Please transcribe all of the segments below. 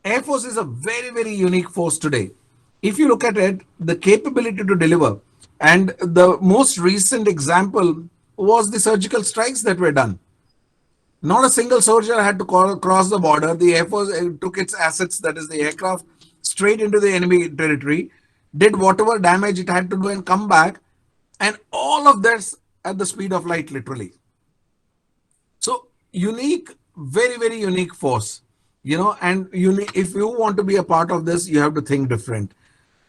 Air Force is a very, very unique force today. If you look at it, the capability to deliver, and the most recent example was the surgical strikes that were done. Not a single soldier had to cross the border. The Air Force took its assets, that is the aircraft, straight into the enemy territory, did whatever damage it had to do and come back, and all of this at the speed of light, literally. So unique, very, very unique force, and if you want to be a part of this, you have to think different.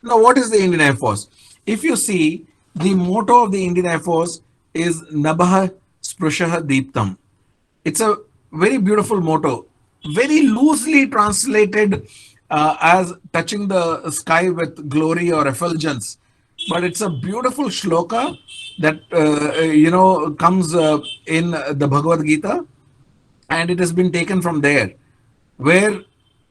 Now, what is the Indian Air Force? If you see, the motto of the Indian Air Force is Nabha Sprushah Deeptam. It's a very beautiful motto, very loosely translated as touching the sky with glory or effulgence. But it's a beautiful shloka that, comes in the Bhagavad Gita, and it has been taken from there, where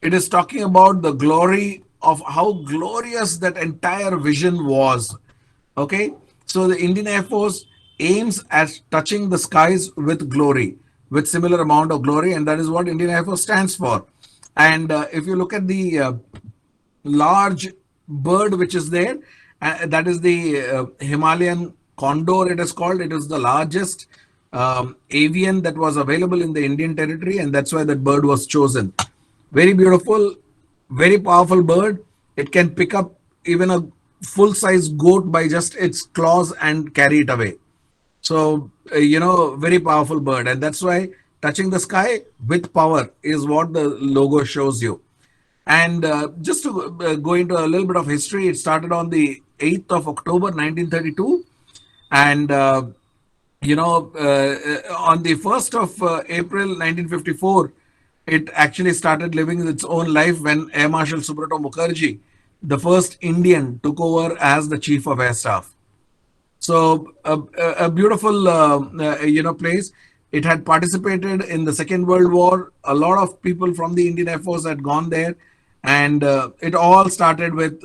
it is talking about the glory of how glorious that entire vision was. Okay, so the Indian Air Force aims at touching the skies with glory, with similar amount of glory, and that is what Indian Air Force stands for. And if you look at the large bird which is there, that is the Himalayan condor, it is called. It is the largest avian that was available in the Indian territory, and that's why that bird was chosen. Very beautiful, very powerful bird. It can pick up even a full-size goat by just its claws and carry it away. So, very powerful bird. And that's why touching the sky with power is what the logo shows you. And just to go into a little bit of history, it started on the 8th of October, 1932. And, on the 1st of April, 1954, it actually started living its own life when Air Marshal Subrata Mukherjee, the first Indian, took over as the Chief of Air Staff. So a beautiful, place. It had participated in the Second World War. A lot of people from the Indian Air Force had gone there, and it all started with,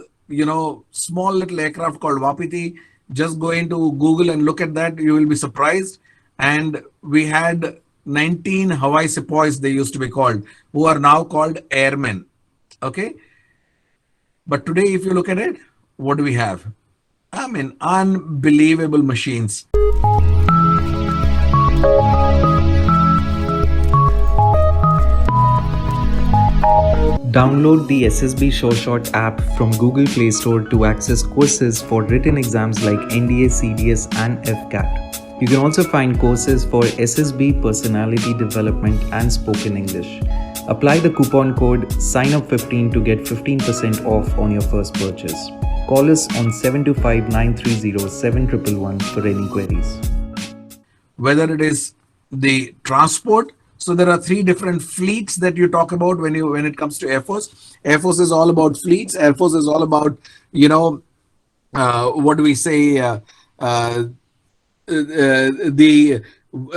small little aircraft called Vapiti. Just go into Google and look at that. You will be surprised. And we had 19 Hawaii Sepoys, they used to be called, who are now called airmen. Okay. But today, if you look at it, what do we have? I mean, unbelievable machines. Download the SSB SureShot app from Google Play Store to access courses for written exams like NDA, CDS and AFCAT. You can also find courses for SSB Personality Development and Spoken English. Apply the coupon code SIGNUP15 to get 15% off on your first purchase. Call us on 725-930-7111 for any queries. Whether it is the transport, so there are three different fleets that you talk about when it comes to Air Force. Air Force is all about fleets. Air Force is all about, what do we say, the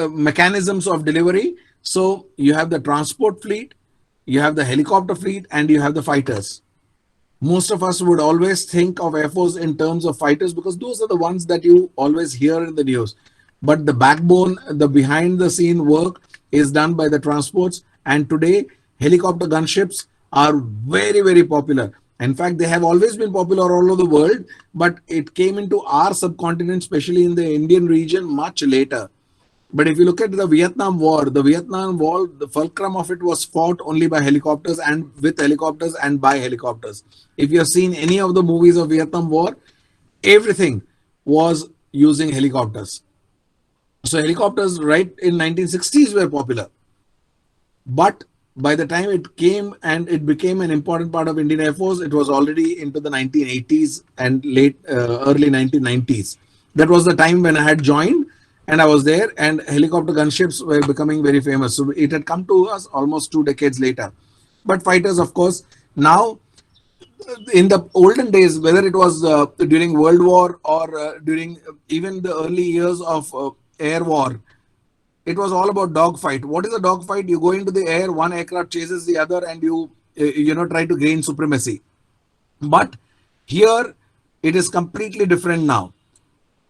mechanisms of delivery. So you have the transport fleet, you have the helicopter fleet, and you have the fighters. Most of us would always think of Air Force in terms of fighters because those are the ones that you always hear in the news. But the backbone, the behind the scene work is done by the transports. And today, helicopter gunships are very, very popular. In fact, they have always been popular all over the world, but it came into our subcontinent, especially in the Indian region, much later. But if you look at the Vietnam War, the fulcrum of it was fought only by helicopters and with helicopters and by helicopters. If you have seen any of the movies of Vietnam War, everything was using helicopters. So helicopters right in 1960s were popular. But by the time it came and it became an important part of Indian Air Force, it was already into the 1980s and early 1990s. That was the time when I had joined. And I was there, and helicopter gunships were becoming very famous. So it had come to us almost 2 decades later. But fighters, of course, now in the olden days, whether it was during World War or during even the early years of air war, it was all about dogfight. What is a dogfight? You go into the air, one aircraft chases the other, and you try to gain supremacy. But here, it is completely different now.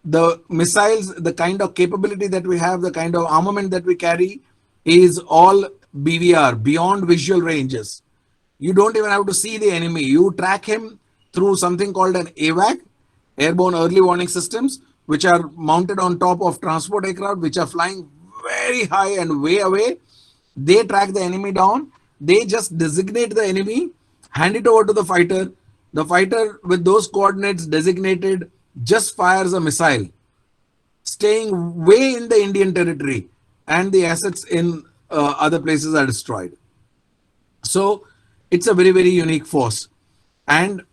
The missiles, the kind of capability that we have, the kind of armament that we carry is all BVR, beyond visual ranges. You don't even have to see the enemy. You track him through something called an AVAC, airborne early warning systems, which are mounted on top of transport aircraft, which are flying very high and way away. They track the enemy down. They just designate the enemy, hand it over to the fighter. The fighter, with those coordinates designated, just fires a missile, staying way in the Indian territory, and the assets in other places are destroyed. So it's a very, very unique force. And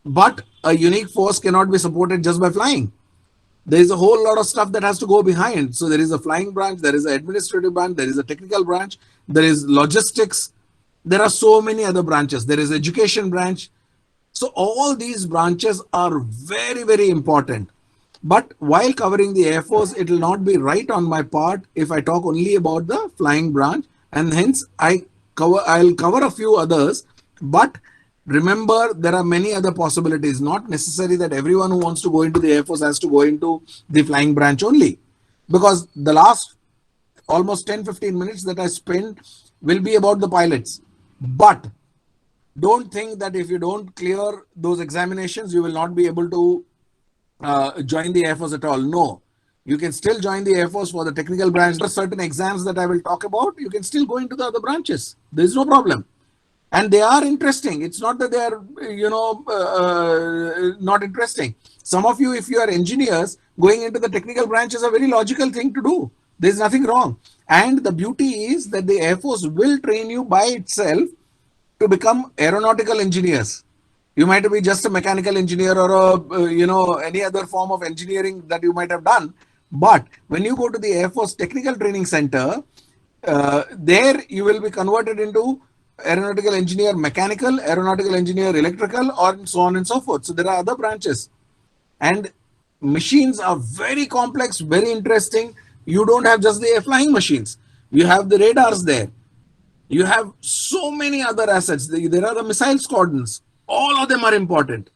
but a unique force cannot be supported just by flying. There is a whole lot of stuff that has to go behind. So there is a flying branch, there is an administrative branch, there is a technical branch, there is logistics. There are so many other branches. There is education branch. So all these branches are very, very important. But while covering the Air Force, it will not be right on my part if I talk only about the flying branch, and hence I'll cover a few others. But remember, there are many other possibilities. Not necessary that everyone who wants to go into the Air Force has to go into the flying branch only, because the last almost 10-15 minutes that I spend will be about the pilots. But don't think that if you don't clear those examinations, you will not be able to join the Air Force at all. No, you can still join the Air Force for the technical branch. There are certain exams that I will talk about. You can still go into the other branches. There is no problem. And they are interesting. It's not that they are, not interesting. Some of you, if you are engineers, going into the technical branch is a very logical thing to do. There's nothing wrong. And the beauty is that the Air Force will train you by itself to become aeronautical engineers. You might be just a mechanical engineer or any other form of engineering that you might have done. But when you go to the Air Force Technical Training Center, there you will be converted into aeronautical engineer mechanical, aeronautical engineer electrical, or so on and so forth. So there are other branches. And machines are very complex, very interesting. You don't have just the flying machines. You have the radars there. You have so many other assets. There are the missile squadrons. All of them are important.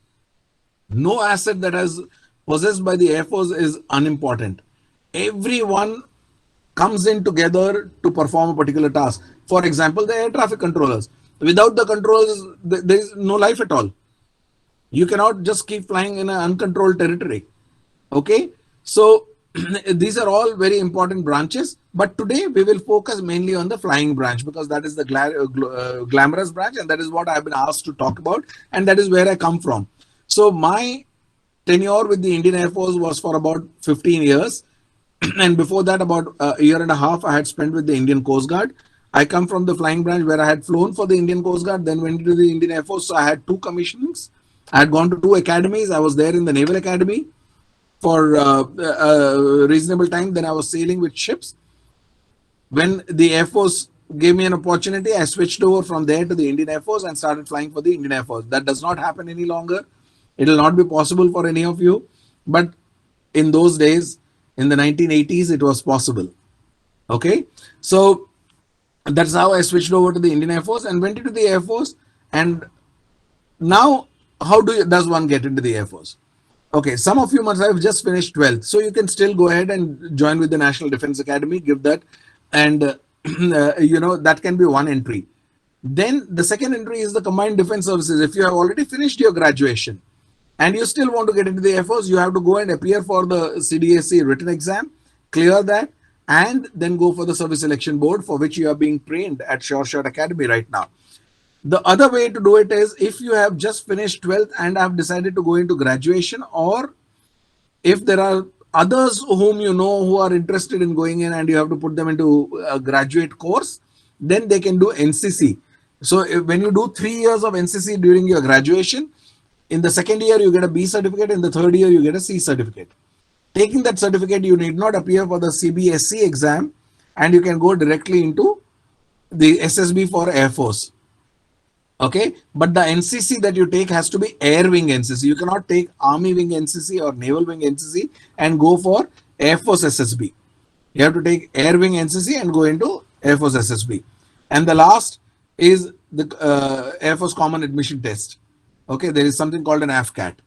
No asset that is possessed by the Air Force is unimportant. Everyone comes in together to perform a particular task. For example, the air traffic controllers. Without the controls, there is no life at all. You cannot just keep flying in an uncontrolled territory. Okay, so these are all very important branches. But today we will focus mainly on the flying branch, because that is the glamorous branch, and that is what I have been asked to talk about, and that is where I come from. So my tenure with the Indian Air Force was for about 15 years. And before that, about a year and a half, I had spent with the Indian Coast Guard. I come from the flying branch where I had flown for the Indian Coast Guard, then went to the Indian Air Force. So I had 2 commissionings. I had gone to 2 academies. I was there in the Naval Academy for a reasonable time. Then I was sailing with ships. When the Air Force gave me an opportunity, I switched over from there to the Indian Air Force and started flying for the Indian Air Force. That does not happen any longer. It will not be possible for any of you. But in those days, in the 1980s, it was possible. Okay, so that's how I switched over to the Indian Air Force and went into the Air Force. And now, how does one get into the Air Force? Okay, some of you must have just finished 12th, so you can still go ahead and join with the National Defense Academy, give that, and that can be one entry. Then the second entry is the Combined Defense Services. If you have already finished your graduation and you still want to get into the Air Force, you have to go and appear for the CDSC written exam, clear that, and then go for the Service Selection Board, for which you are being trained at Sure Shot Academy right now. The other way to do it is, if you have just finished 12th and have decided to go into graduation, or if there are others whom you know who are interested in going in and you have to put them into a graduate course, then they can do NCC. So when you do 3 years of NCC during your graduation, in the second year you get a B certificate, in the third year you get a C certificate. Taking that certificate, you need not appear for the CPSS exam, and you can go directly into the SSB for Air Force. Okay, but the NCC that you take has to be Air Wing NCC. You cannot take Army Wing NCC or Naval Wing NCC and go for Air Force SSB. You have to take Air Wing NCC and go into Air Force SSB. And the last is the Air Force Common Admission Test. Okay, there is something called an AFCAT.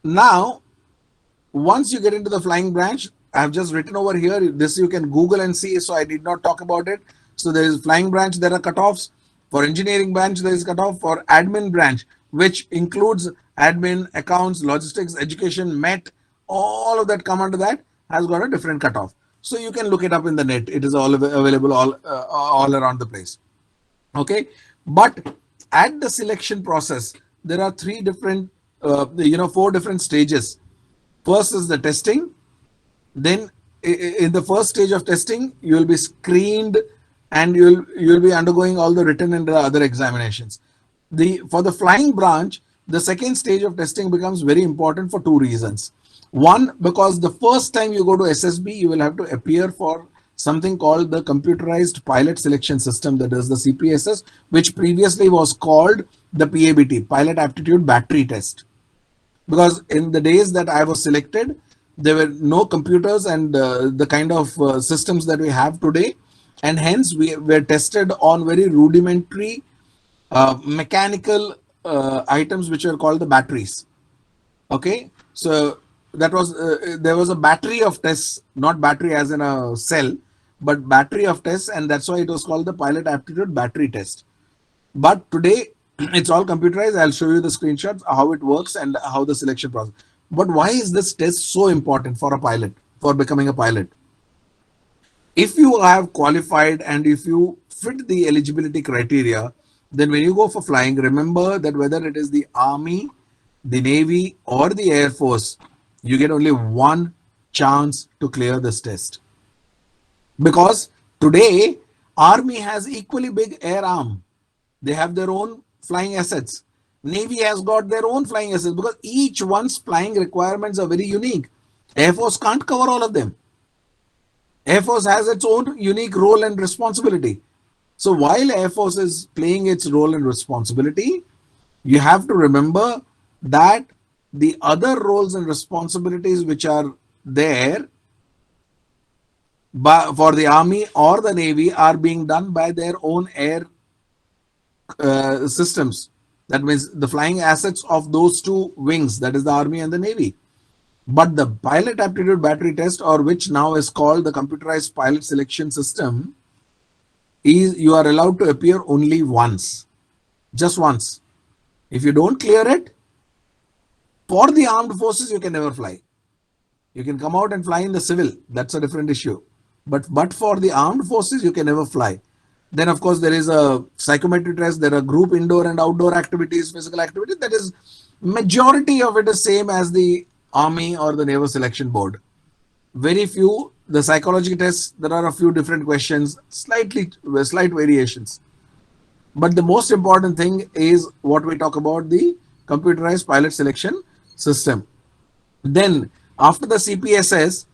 Now, once you get into the flying branch, I have just written over here, this you can Google and see, so I did not talk about it. So there is flying branch, there are cutoffs. For engineering branch, there is cutoff. For admin branch, which includes admin, accounts, logistics, education, MET, all of that come under that, has got a different cutoff. So you can look it up in the net. It is all available all around the place. Okay, but at the selection process, there are three different, four different stages. First is the testing. Then in the first stage of testing, you will be screened and you'll be undergoing all the written and the other examinations. For the flying branch, the second stage of testing becomes very important for two reasons. One, because the first time you go to SSB, you will have to appear for something called the computerized pilot selection system, that is the CPSS, which previously was called the PABT, pilot aptitude battery test. Because in the days that I was selected, there were no computers and the kind of systems that we have today, and hence we were tested on very rudimentary mechanical items which are called the batteries. Okay, so that was there was a battery of tests, not battery as in a cell, but battery of tests, and that's why it was called the pilot aptitude battery test. But today it's all computerized. I'll show you the screenshots how it works and how the selection process. But why is this test so important for a pilot, for becoming a pilot? If you have qualified and if you fit the eligibility criteria, then when you go for flying, remember that whether it is the Army, the Navy, or the Air Force, you get only one chance to clear this test. Because today, Army has equally big air arm. They have their own flying assets. Navy has got their own flying assets because each one's flying requirements are very unique. Air Force can't cover all of them. Air Force has its own unique role and responsibility. So while Air Force is playing its role and responsibility, you have to remember that the other roles and responsibilities which are there for the Army or the Navy are being done by their own air systems. That means the flying assets of those two wings, that is the Army and the Navy. But the pilot aptitude battery test, or which now is called the computerized pilot selection system, is you are allowed to appear only once, just once. If you don't clear it, for the armed forces, you can never fly. You can come out and fly in the civil. That's a different issue. But for the armed forces, you can never fly. Then, of course, there is a psychometric test. There are group indoor and outdoor activities, physical activities. That is, majority of it is same as the Army or the Naval Selection Board. Very few, the psychology tests, there are a few different questions, slight variations. But the most important thing is what we talk about, the computerized pilot selection system. Then after the CPSS,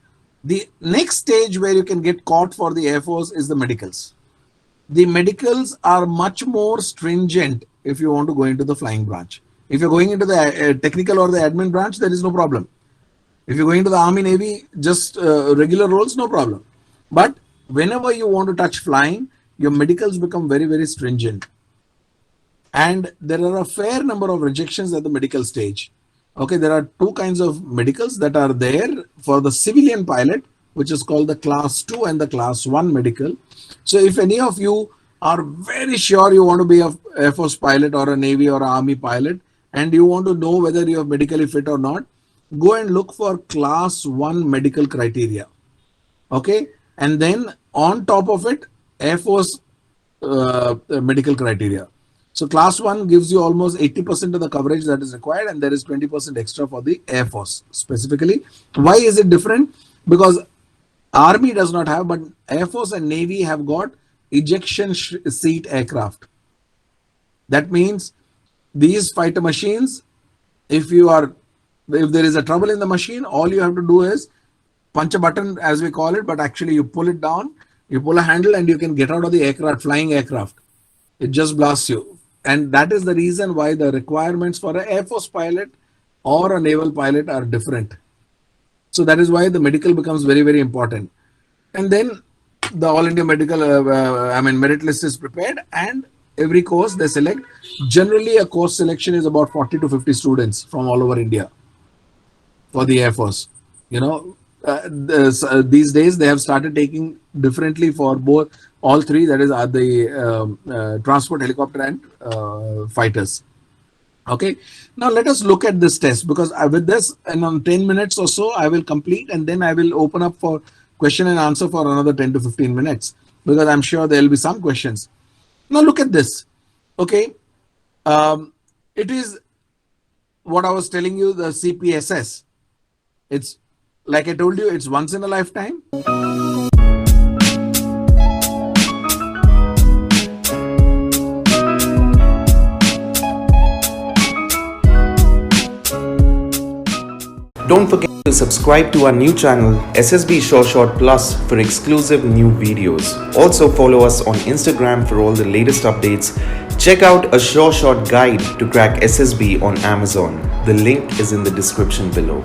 the next stage where you can get caught for the Air Force is the medicals. The medicals are much more stringent if you want to go into the flying branch. If you're going into the technical or the admin branch, there is no problem. If you're going to the Army, Navy, just regular roles, no problem. But whenever you want to touch flying, your medicals become very, very stringent. And there are a fair number of rejections at the medical stage. Okay, there are two kinds of medicals that are there for the civilian pilot, which is called the class 2 and the class 1 medical. So if any of you are very sure you want to be an Air Force pilot or a Navy or Army pilot, and you want to know whether you are medically fit or not, go and look for class 1 medical criteria. Okay, and then on top of it, Air Force medical criteria. So class 1 gives you almost 80% of the coverage that is required, and there is 20% extra for the Air Force specifically. Why is it different? Because Army does not have, but Air Force and Navy have got ejection seat aircraft. That means these fighter machines, if there is a trouble in the machine, all you have to do is punch a button, as we call it, but actually you pull it down, you pull a handle, and you can get out of the aircraft, flying aircraft. It just blasts you. And that is the reason why the requirements for an Air Force pilot or a naval pilot are different. So that is why the medical becomes very, very important. And then the All India Medical, merit list is prepared, and every course they select. Generally, a course selection is about 40 to 50 students from all over India for the Air Force. these days they have started taking differently for both all three, that is the transport, helicopter and fighters. Okay, now let us look at this test, because with this, and on 10 minutes or so I will complete, and then I will open up for question and answer for another 10 to 15 minutes, because I'm sure there will be some questions. Now look at this. Okay, it is what I was telling you, the CPSS. It's like I told you, it's once in a lifetime. Don't forget to subscribe to our new channel SSB Short Plus for exclusive new videos. Also follow us on Instagram for all the latest updates. Check out a Short guide to crack SSB on Amazon. The link is in the description below.